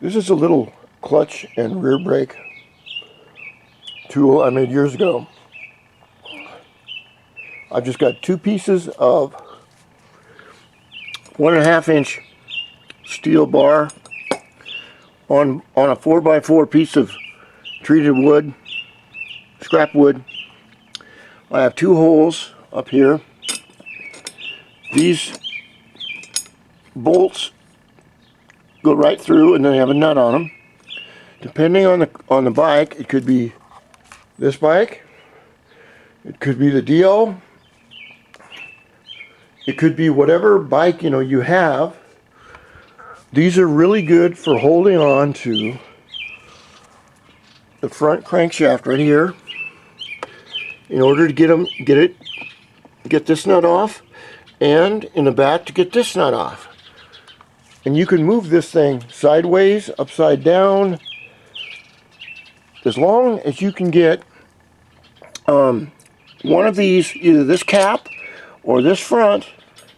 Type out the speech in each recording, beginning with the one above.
This is a little clutch and rear brake tool I made years ago. I've just got two pieces of 1.5 inch steel bar on a 4x4 piece of treated wood, scrap wood. I have two holes up here. These bolts go right through and they have a nut on them. Depending on the bike, it could be this bike, it could be the Dio, it could be whatever bike you have. These are really good for holding on to the front crankshaft right here in order to get this nut off, and in the back to get this nut off. And you can move this thing sideways, upside down, as long as you can get one of these, either this cap or this front,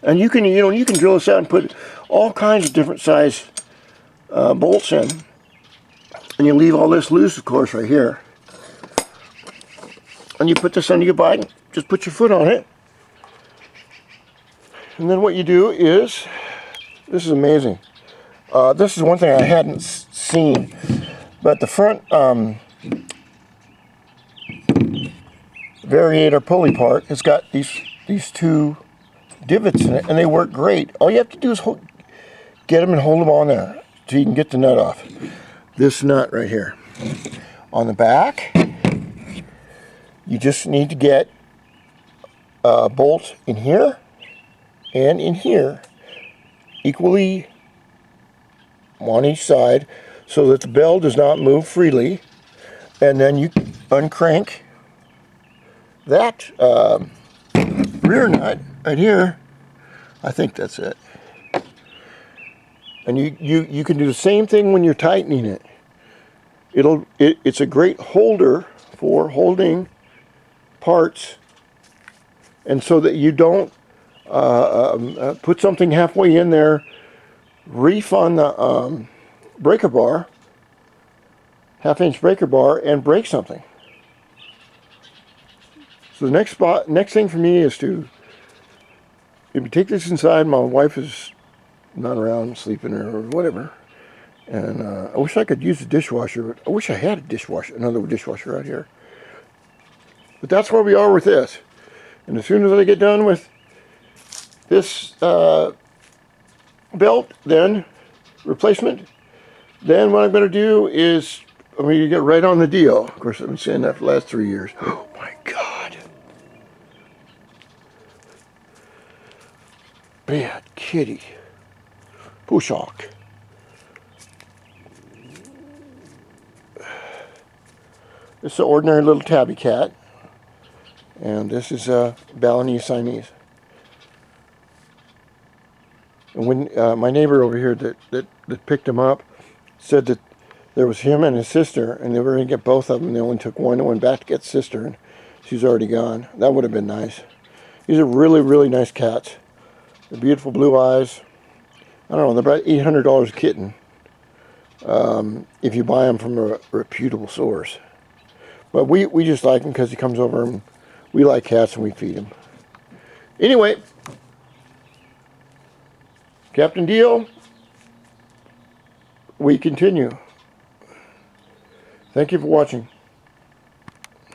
and you can drill this out and put all kinds of different size bolts in, and you leave all this loose, of course, right here. And you put this under your bike, just put your foot on it, and then what you do is, this is amazing. This is one thing I hadn't seen, but the front variator pulley part has got these two divots in it, and they work great. All you have to do is get them and hold them on there so you can get the nut off. This nut right here. On the back, you just need to get a bolt in here and in here, equally on each side, so that the bell does not move freely. And then you uncrank that rear nut right here. I think that's it. And you can do the same thing when you're tightening it. It's a great holder for holding parts, and so that you don't put something halfway in there, reef on the breaker bar, 1/2 inch breaker bar, and break something. So the next thing for me is to, if you take this inside, my wife is not around, sleeping or whatever, and I wish I could use a dishwasher, but I wish I had a dishwasher, another dishwasher out here. But that's where we are with this. And as soon as I get done with this belt, then replacement, then what I'm going to do is I'm going to get right on the deal. Of course, I've been saying that for the last 3 years. Oh my God. Bad kitty. Pushok. This is an ordinary little tabby cat. And this is a Balinese Siamese. And when my neighbor over here that picked him up said that there was him and his sister, and they were going to get both of them. They only took one and went back to get sister, and she's already gone. That would have been nice. These are really, really nice cats. They're beautiful blue eyes. I don't know, they're about $800 a kitten if you buy them from a reputable source. But we just like him because he comes over, and we like cats and we feed him. Anyway, Captain Deal, we continue. Thank you for watching.